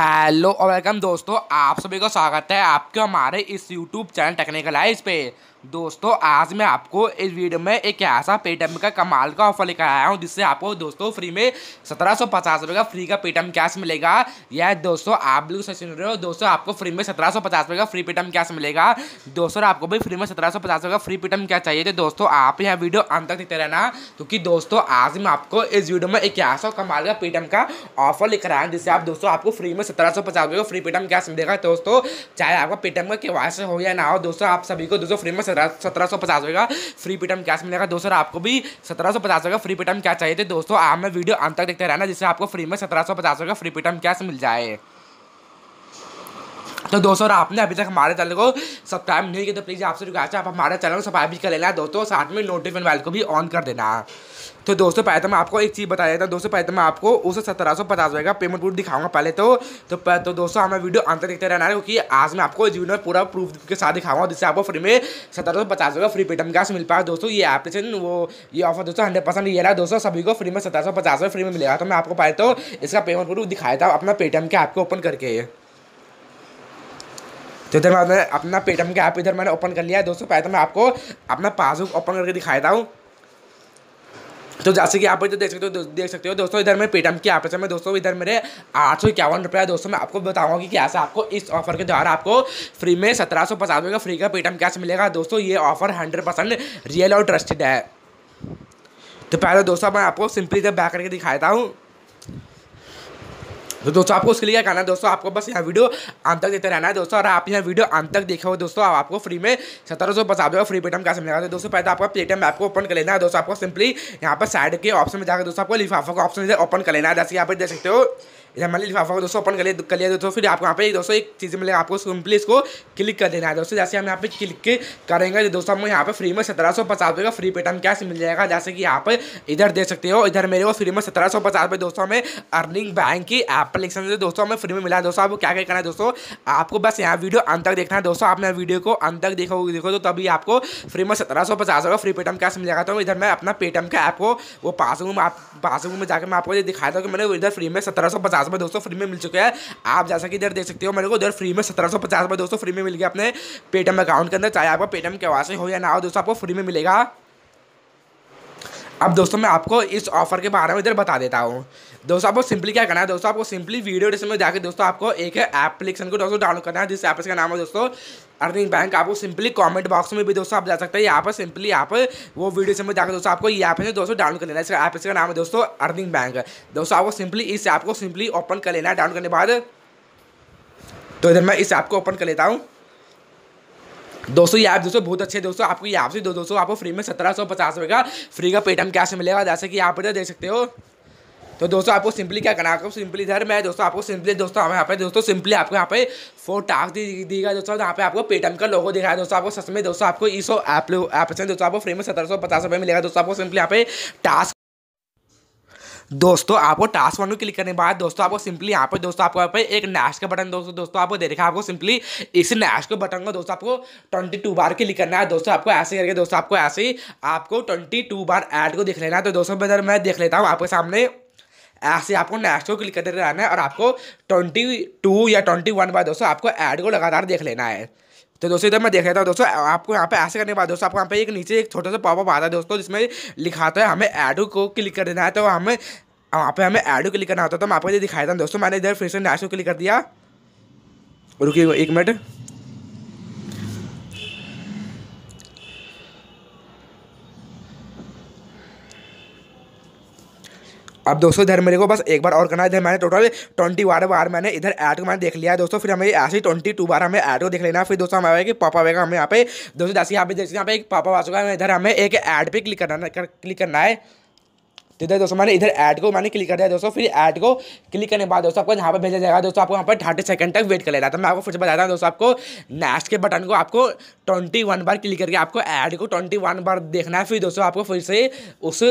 Hello और welcome दोस्तों, आप सभी को स्वागत है आपके हमारे इस यूट्यूब चैनल टेक्निकल आइज पे। दोस्तों आज मैं आपको इस वीडियो में एक ऐसा पेटीएम का कमाल का ऑफर लेकर आया हूं जिससे आपको दोस्तों फ्री में 1750 रुपये का फ्री का पेटीएम कैश मिलेगा। यह दोस्तों आप बिल्कुल सही सुन रहे हो। दोस्तों आपको फ्री में 1750 रुपये का फ्री पेटीएम कैश मिलेगा। दोस्तों आपको भी फ्री में 1750 रुपये का फ्री पेटीएम कैश चाहिए तो दोस्तों आप यह वीडियो अंत तक देखते रहना, क्योंकि दोस्तों आज मैं आपको इस वीडियो में एक ऐसा कमाल का पेटीएम का ऑफर लेकर आया हूं जिससे आप दोस्तों आपको फ्री में 1750 रुपये का फ्री पेटीएम कैश मिलेगा। दोस्तों चाहे आपका पेटीएम का केवाईसी हो या ना हो, दोस्तों आप सभी को दोस्तों फ्री में 1750 रुपये का फ्री पेटीएम कैश मिलेगा। दोस्तों आपको भी 1750 रुपये का फ्री पेटीएम कैश चाहिए तो दोस्तों आप में वीडियो अंत तक देखते रहना जिससे आपको फ्री में 1750 रुपये का फ्री पेटीएम कैश मिल जाए। तो दोस्तों आपने अभी तक हमारे चैनल को सब्सक्राइब नहीं किया तो प्लीज़ आपसे रिक्वेस्ट है आप हमारे चैनल को सब्सक्राइब भी कर लेना है दोस्तों, साथ में नोटिफिकेशन बेल को भी ऑन कर देना। तो दोस्तों पहले तो मैं आपको एक चीज़ बता देता हूँ। दोस्तों पहले तो मैं आपको उस 1750 रुपये का पेमेंट प्रूफ दिखाऊंगा पहले तो दोस्तों हमें वीडियो अंत तक देखते रहना है, क्योंकि आज मैं आपको इस वीडियो में पूरा प्रूफ के साथ दिखाऊंगा जिससे आपको फ्री में 1750 रुपये का फ्री पेटीएम कैश मिल पाए। दोस्तों ये एप्लीकेशन ये ऑफर दोस्तों 100% ये रहा दोस्तों, सभी को फ्री में 1750 रुपये फ्री में मिलेगा। तो मैं आपको पहले तो इसका पेमेंट प्रूफ दिखाया था अपना पेटीएम के ऐप को ओपन करके। तो इधर मैंने अपना पेटीएम का ऐप इधर मैंने ओपन कर लिया है। दोस्तों पहले तो मैं आपको अपना पासबुक ओपन करके दिखाता हूँ। तो जैसे कि आप इधर देख सकते हो दोस्तों, इधर मेरे पेटीएम की एप्लीकेशन में दोस्तों इधर मेरे 851 रुपये। दोस्तों मैं आपको बताऊंगा कि कैसे आपको इस ऑफर के द्वारा आपको फ्री में 1750 रुपये का फ्री का पेटीएम कैश मिलेगा। दोस्तों ये ऑफर 100% रियल और ट्रस्टेड है। तो पहले दोस्तों मैं आपको सिंपली इधर बैक करके दिखाता हूँ। तो दोस्तों आपको उसके लिए क्या करना है, दोस्तों आपको बस यहाँ वीडियो अंत तक देखते रहना है दोस्तों। और आप यहाँ वीडियो अंत तक देखे हो दोस्तों आपको फ्री में 1750 रुपये फ्री पेटीएम कैसे मिलेगा। तो दोस्तों पहले आपका पेटीएम ऐप को ओपन कर लेना है। दोस्तों आपको सिंपली यहाँ पर साइड के ऑप्शन में जाकर दोस्तों आपको लिफाफा का ऑप्शन इधर ओपन कर लेना है। जैसे यहाँ पर देख सकते हो इधर मैंने लिफाफा को दोस्तों ओपन कर लिया दोस्तों। फिर आपको यहाँ पे दोस्तों एक चीज़ मिलेगा, आपको सिंपली इसको क्लिक कर देना है दोस्तों। जैसे हम यहाँ पे क्लिक करेंगे तो दोस्तों हमको यहाँ पे फ्री में 1750 रुपये का फ्री पेटीएम कैश मिल जाएगा। जैसे कि यहाँ पे इधर देख सकते हो, इधर मेरे को फ्री में 1750 रुपये दोस्तों हमें अर्निंग बैंक की एप्लीकेशन से दोस्तों हमें फ्री में मिला है। दोस्तों आपको क्या क्या करना है दोस्तों, आपको बस यहाँ वीडियो अंत तक देखना है दोस्तों। आपने वीडियो को अंत तक देखो तो तभी आपको फ्री में 1750 रुपये फ्री पेटीएम कैश मिल जाएगा। तो इधर मैं अपना पेटीएम का ऐप को वो पासबुक में जाकर मैं आपको ये दिखाया था कि मैंने इधर फ्री में 1750 रुपये दोस्तों फ्री में मिल चुके हैं। आप जैसा कि इधर देख सकते हो मेरे को इधर फ्री में 1750 रुपये दोस्तों फ्री में मिल गया अपने पेटीएम अकाउंट के अंदर। चाहे आपका पेटीएम केवाईसी हो या ना हो दोस्तों आपको फ्री में मिलेगा। अब दोस्तों मैं आपको इस ऑफर के बारे में इधर बता देता हूँ। दोस्तों आपको सिंपली क्या करना है, दोस्तों आपको सिंपली वीडियो डिस्क्रिप्शन में जाकर दोस्तों आपको एक एप्लीकेशन को दोस्तों डाउनलोड करना है, जिस एप्लीकेशन का नाम है दोस्तों अर्निंग बैंक। आपको सिंपली कमेंट बॉक्स में भी दोस्तों आप जा सकते हैं, यहाँ पर सिंपली आप वो वीडियो से में जाकर दोस्तों आपको ये ऐप है दोस्तों डाउनलोड कर लेना है। इसका एप्लीकेशन का नाम है दोस्तों अर्निंग बैंक। दोस्तों आपको सिंपली इस ऐप को सिंपली ओपन कर लेना है। डाउनलोड करने के बाद तो इधर मैं इस ऐप को ओपन कर लेता हूँ। दोस्तों ये ऐप दोस्तों बहुत अच्छे दोस्तों, आपको ये ऐप से दोस्तों आपको फ्री में 1750 रुपये का फ्री का पेटीएम कैश मिलेगा। जैसे कि आप इधर देख सकते हो। तो दोस्तों आपको सिंपली क्या करना है, आपको सिंपली इधर मैं दोस्तों आपको सिंपली दोस्तों हमें यहाँ पे दोस्तों सिंपली आपको यहाँ पे 4 टास्क दीगा दोस्तों। यहाँ पे आपको पेटीएम का लोगो दिखाया दोस्तों। आपको सच में दोस्तों आपको इस ऐप से दोस्तों आपको फ्री में 1750 रुपये मिलेगा। दोस्तों आपको सिंपली यहाँ पे टास्क दोस्तों आपको टास्क 1 को क्लिक करने के बाद दोस्तों आपको सिंपली यहाँ पे दोस्तों आपको यहाँ पे एक नैश का बटन दोस्तों आपको दे रखा है। आपको सिंपली इस नैश के बटन को दोस्तों आपको 22 बार क्लिक करना है। दोस्तों आपको ऐसे करके दोस्तों आपको ऐसे ही आपको 22 बार ऐड को देख लेना है। तो दोस्तों इधर मैं देख लेता हूँ आपके सामने। ऐसे आपको नेक्स्ट को क्लिक करते रहना है और आपको 22 या 21 बार दोस्तों आपको ऐड को लगातार देख लेना है। तो दोस्तों इधर मैं देख लेता हूँ दोस्तों। आपको यहाँ पे ऐसे करने के बाद दोस्तों आपको यहाँ पे एक नीचे एक छोटा सा पॉपअप आता है दोस्तों, जिसमें लिखा आता है हमें ऐड को क्लिक कर देना है। तो हमें वहाँ पे हमें ऐड को क्लिक करना होता है। तो मैं आपको ये दिखाया था दोस्तों। मैंने इधर फिर से नेक्स्ट को क्लिक कर दिया। रुकिए 1 मिनट। अब दोस्तों इधर मेरे को बस एक बार और करना है। इधर मैंने टोटल 20 बार मैंने इधर ऐड को मैंने देख लिया है दोस्तों। फिर हमें ऐसे ही 22 बार हमें ऐड को देख लेना है। फिर दोस्तों हमें कि पापा आएगा हमें यहाँ पे दोस्तों। जैसे यहाँ पे देखिए यहाँ पे एक पापा आ चुका है। इधर हमें एक ऐड पे क्लिक करना है। तो इधर दोस्तों मैंने इधर ऐड को मैंने क्लिक कर दिया दोस्तों। फिर ऐड को क्लिक करने के बाद दोस्तों आपको यहाँ पे भेजा जाएगा दोस्तों। आपको यहाँ पर 30 सेकंड तक वेट कर लेना। तो मैं आपको फिर से बताता हूँ दोस्तों। आपको नेक्स्ट के बटन को आपको 21 बार क्लिक करके आपको ऐड को 21 बार देखना है। फिर दोस्तों आपको फिर से उस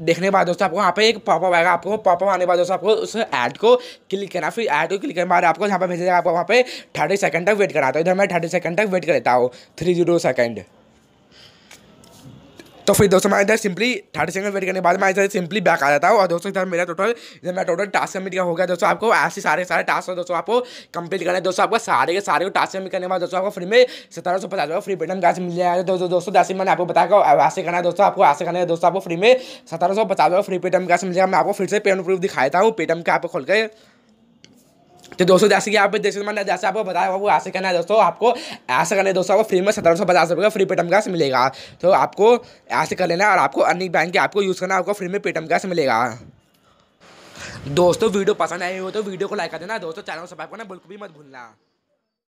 देखने के बाद दोस्तों आपको यहाँ पे एक पॉपअप आएगा। आपको पॉपअप आने के बाद दोस्तों आपको उस ऐड को क्लिक करना। फिर ऐड को क्लिक करने के बाद आपको यहाँ पे भेजा जाएगा। आपको वहाँ पे 30 सेकंड तक वेट कराता हूँ। इधर मैं 30 सेकंड तक वेट कर लेता हूँ। 30 सेकंड। तो फिर दोस्तों मैं इधर सिंपली 30 सेकंड वेट करने के बाद मैं इधर सिंपली बैक आ जाता हूँ। और दोस्तों इधर मेरा टोटल टास्क सबमिट का हो गया। दोस्तों आपको ऐसे सारे टास्क दोस्तों आपको कंप्लीट करना है। दोस्तों आपको सारे के सारे टास्क सबमिट करने के बाद दोस्तों आपको फ्री में 1750 फ्री पेटीएम कैसे मिल जाएगा। दोस्तों जैसे मैंने आपको बताया ऐसे करना है। दोस्तों आपको ऐसे करना है। दोस्तों आपको फ्री में 1750 फ्री पेटीएम कैसे मिल जाएगा। मैं आपको फिर से पेमेंट प्रूफ दिखाता हूँ पेटीएम का आपको खोल के। तो दोस्तों जैसे कि आप जैसे मैंने जैसे आपको बताया वो ऐसे करना है। दोस्तों आपको ऐसे करना है। दोस्तों आपको फ्री में 1750 का फ्री पेटीएम कैश मिलेगा। तो आपको ऐसे कर लेना है और आपको अर्निंग बैंक के आपको यूज़ करना है। आपको फ्री में पेटीएम कैश मिलेगा। दोस्तों वीडियो पसंद आई हो तो वीडियो को लाइक कर देना। दोस्तों चैनल को सब्सक्राइब करना बिल्कुल भी मत भूलना।